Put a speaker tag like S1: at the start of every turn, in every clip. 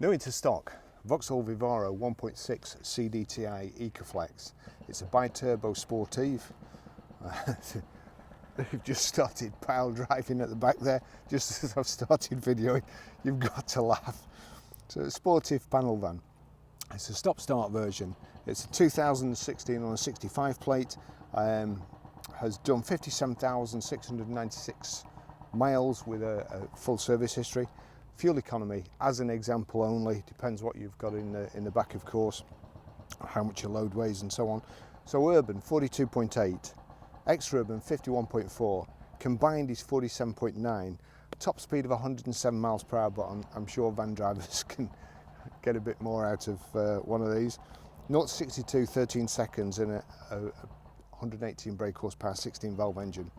S1: New into stock, Vauxhall Vivaro 1.6 CDTi ecoFLEX. It's a biturbo Sportive. They've just started pile driving at the back there, just as I've started videoing. You've got to laugh. So a Sportive panel van. It's a stop-start version. It's a 2016 on a 65 plate. Has done 57,696 miles with a full service history. Fuel economy, as an example only, depends what you've got in the back, of course, how much your load weighs and so on. So urban 42.8, ex-urban 51.4, combined is 47.9, top speed of 107 miles per hour, but I'm sure van drivers can get a bit more out of one of these. 0 to 62, 13 seconds in a 118 brake horsepower, 16 valve engine.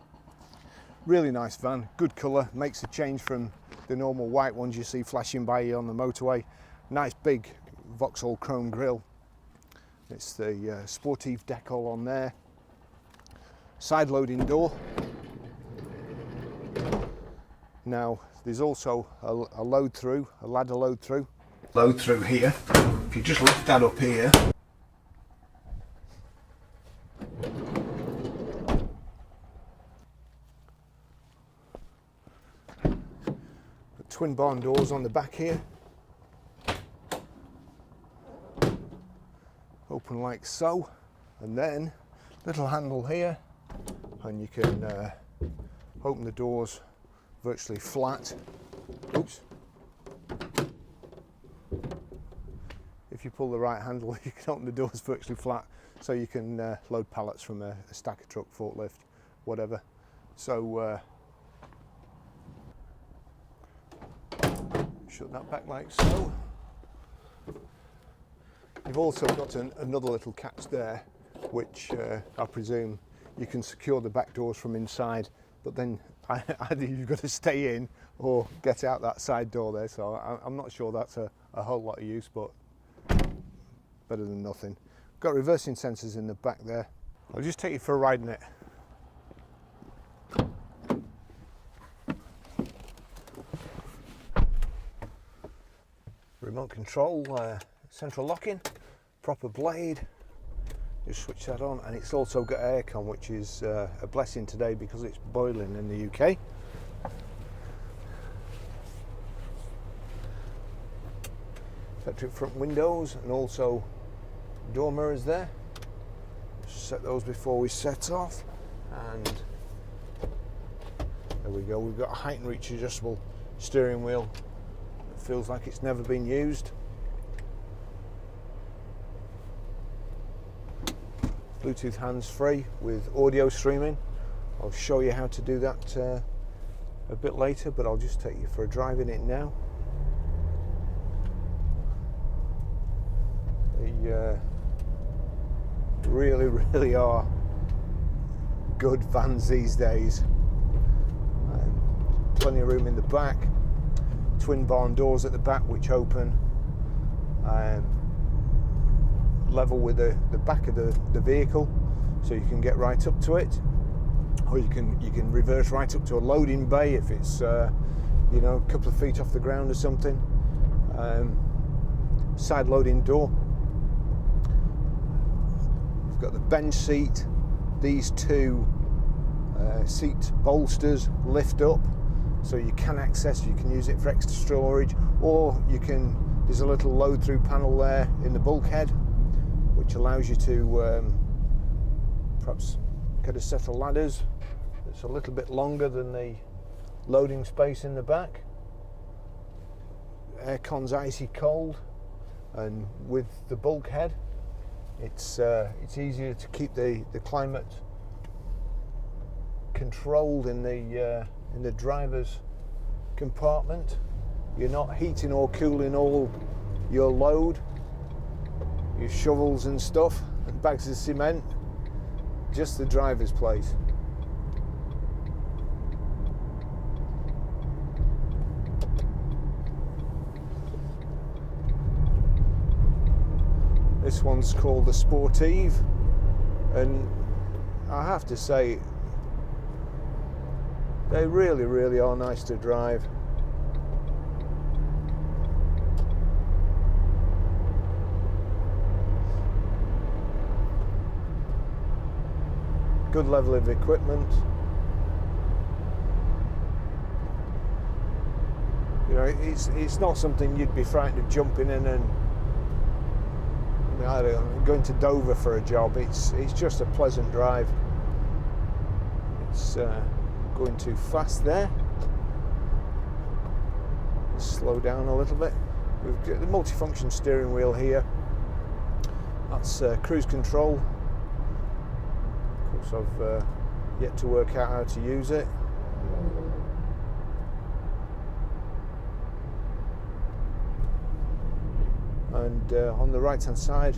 S1: Really nice van, good colour, makes a change from the normal white ones you see flashing by you on the motorway. Nice big Vauxhall chrome grille. It's the Sportive decal on there. Side loading door. Now there's also a load through, a ladder load through. Load through here. If you just lift that up here, twin barn doors on the back here, open like so, and then little handle here, and you can open the doors virtually flat. Oops. If you pull the right handle, you can open the doors virtually flat, so you can load pallets from a stacker truck, forklift, whatever. So shut that back like so. You've also got another little catch there, which I presume you can secure the back doors from inside, but then either you've got to stay in or get out that side door there, so I'm not sure that's a whole lot of use, but better than nothing. Got reversing sensors in the back there. I'll just take you for a ride in it. Remote control, central locking, proper blade. Just switch that on, and it's also got aircon, which is a blessing today because it's boiling in the UK. Electric front windows and also door mirrors there. Just set those before we set off, and there we go. We've got a height and reach adjustable steering wheel. Feels like it's never been used. Bluetooth hands-free with audio streaming. I'll show you how to do that a bit later, but I'll just take you for a drive in it now. They really are good vans these days. Plenty of room in the back. Twin barn doors at the back which open level with the back of the vehicle, so you can get right up to it, or you can reverse right up to a loading bay if it's you know, a couple of feet off the ground or something. Side loading door. We've got the bench seat. These two seat bolsters lift up, so you can access, you can use it for extra storage, or you can, there's a little load through panel there in the bulkhead, which allows you to perhaps get a set of ladders that's a little bit longer than the loading space in the back. Aircon's icy cold, and with the bulkhead it's easier to keep the climate controlled in the driver's compartment. You're not heating or cooling all your load, your shovels and stuff, and bags of cement, just the driver's place. This one's called the Sportive, and I have to say, they really are nice to drive. good level of equipment. You know, it's not something you'd be frightened of jumping in and, I don't know, going to Dover for a job. It's just a pleasant drive. It's going too fast there. Slow down a little bit. We've got the multifunction steering wheel here. That's cruise control. Of course, I've yet to work out how to use it. And on the right hand side,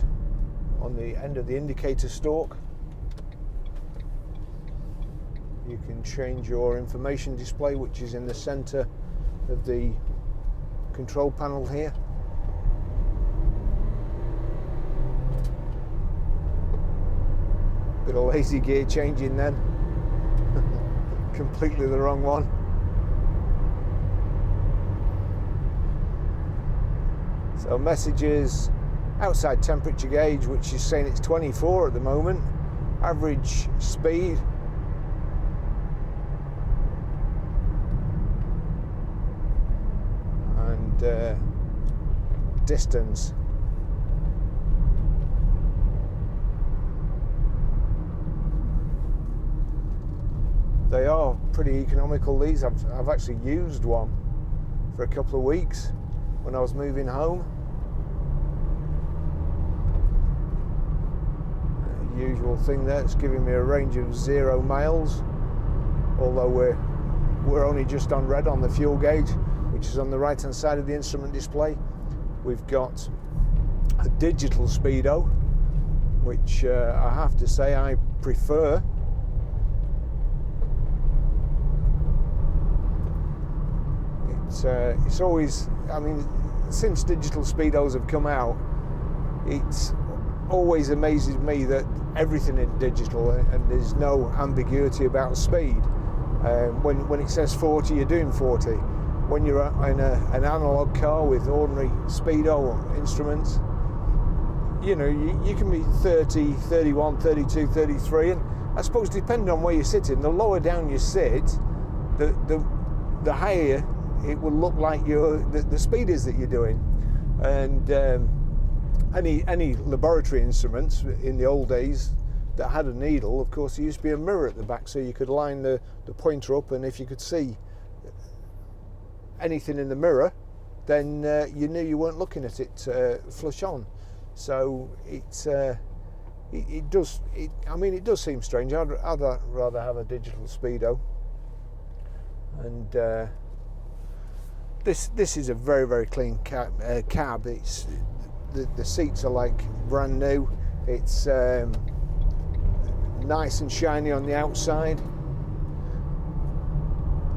S1: on the end of the indicator stalk, you can change your information display, which is in the center of the control panel here. Bit of lazy gear changing then. Completely the wrong one. So messages, outside temperature gauge, which is saying it's 24 at the moment. Average speed. And distance. They are pretty economical, these. I've actually used one for a couple of weeks when I was moving home. Usual thing there, it's giving me a range of 0 miles, although we're only just on red on the fuel gauge, which is on the right hand side of the instrument display. We've got a digital speedo, which I have to say I prefer. It's always, I mean, since digital speedos have come out, it's always amazes me that everything is digital and there's no ambiguity about speed. When it says 40, you're doing 40. When you're in an analog car with ordinary speedo instruments, you know, you can be 30, 31, 32, 33, and I suppose depending on where you're sitting, the lower down you sit, the higher it will look like the speed is that you're doing. And any laboratory instruments in the old days that had a needle, of course, there used to be a mirror at the back, so you could line the pointer up, and if you could see anything in the mirror, then you knew you weren't looking at it flush on. So it does seem strange. I'd rather have a digital speedo. And this is a very, very clean cab. It's the seats are like brand new. It's nice and shiny on the outside,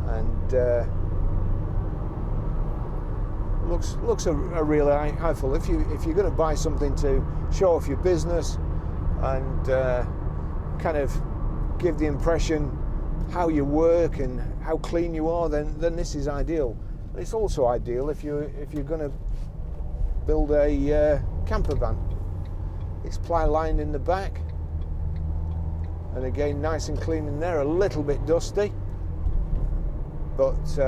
S1: and looks a real eyeful. If you're going to buy something to show off your business and kind of give the impression how you work and how clean you are, then this is ideal. It's also ideal if you're going to build a camper van. It's ply lined in the back, and again nice and clean in there. A little bit dusty, but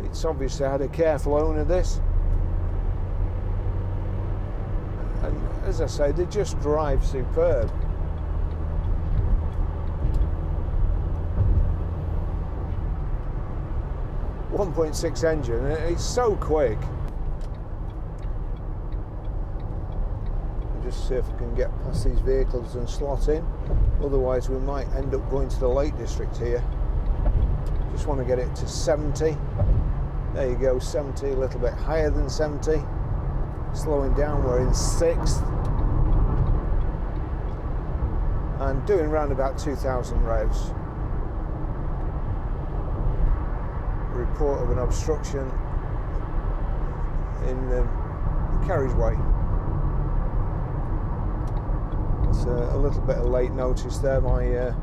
S1: it's obviously had a careful owner, this. And as I say, they just drive superb. .6 engine, it's so quick. I'll just see if I can get past these vehicles and slot in, otherwise we might end up going to the Lake District here. Just want to get it to 70. There you go, 70, a little bit higher than 70. Slowing down, we're in 6th. And doing around about 2,000 revs. Report of an obstruction in the carriageway. It's a little bit of late notice there. My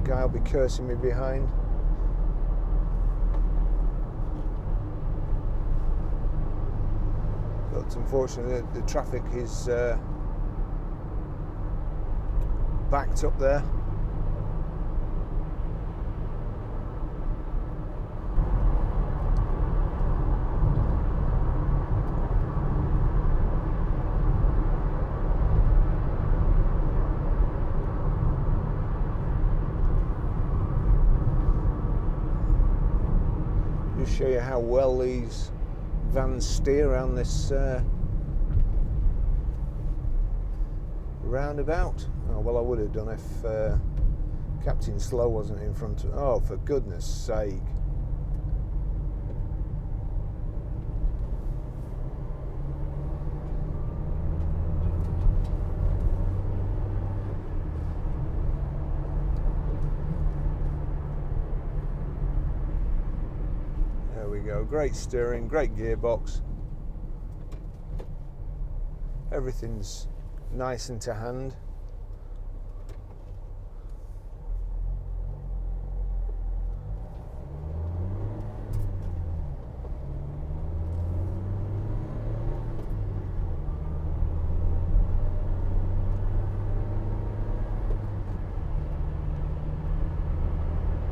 S1: guy will be cursing me behind. But unfortunately the traffic is backed up there. Just show you how well these vans steer around this roundabout. Oh, well, I would have done if Captain Slow wasn't in front of... Oh, for goodness sake. There we go. Great steering, great gearbox. Everything's nice and to hand.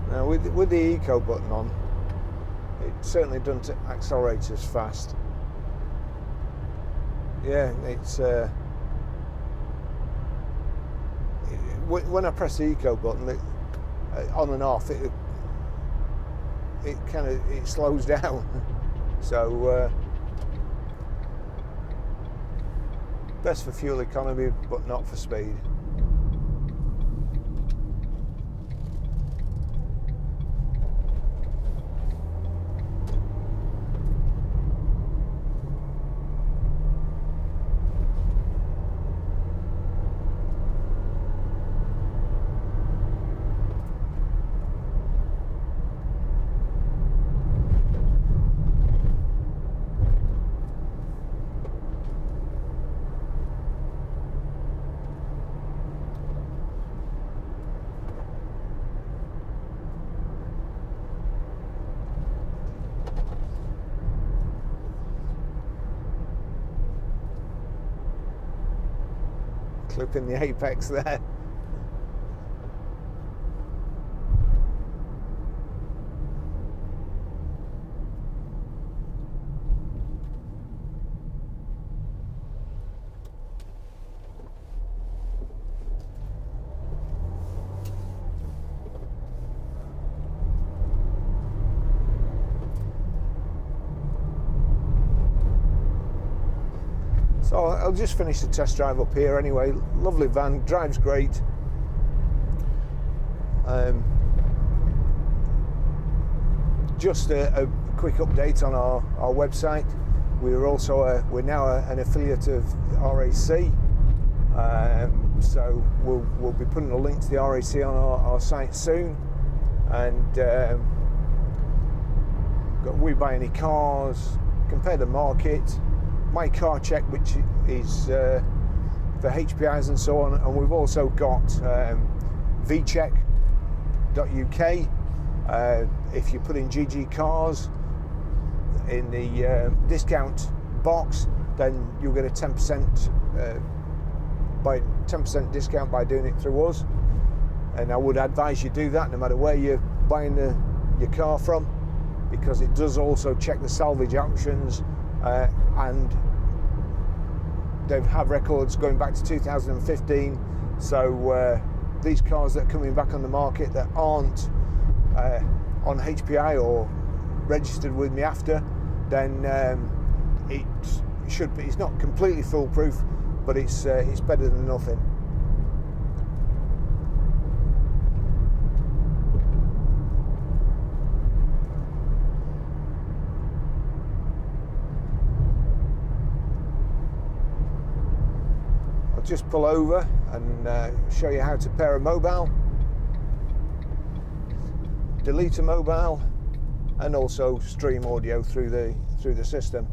S1: Now with the eco button on, it certainly doesn't accelerate as fast. Yeah, it's when I press the eco button, on and off, it slows down. So best for fuel economy, but not for speed. Clipping the apex there. So I'll just finish the test drive up here anyway. Lovely van, drives great. Just a quick update on our website. We're now an affiliate of RAC. So we'll be putting a link to the RAC on our site soon. And we buy any cars, compare the market. My car check, which is for HPIs and so on, and we've also got vcheck.uk. If you put in GG cars in the discount box, then you'll get a 10% discount by doing it through us. And I would advise you do that no matter where you're buying your car from, because it does also check the salvage auctions. And they have records going back to 2015, so these cars that are coming back on the market that aren't on HPI or registered with me after, then it should be. It's not completely foolproof, but it's better than nothing. Just pull over and show you how to pair a mobile, delete a mobile, and also stream audio through the system.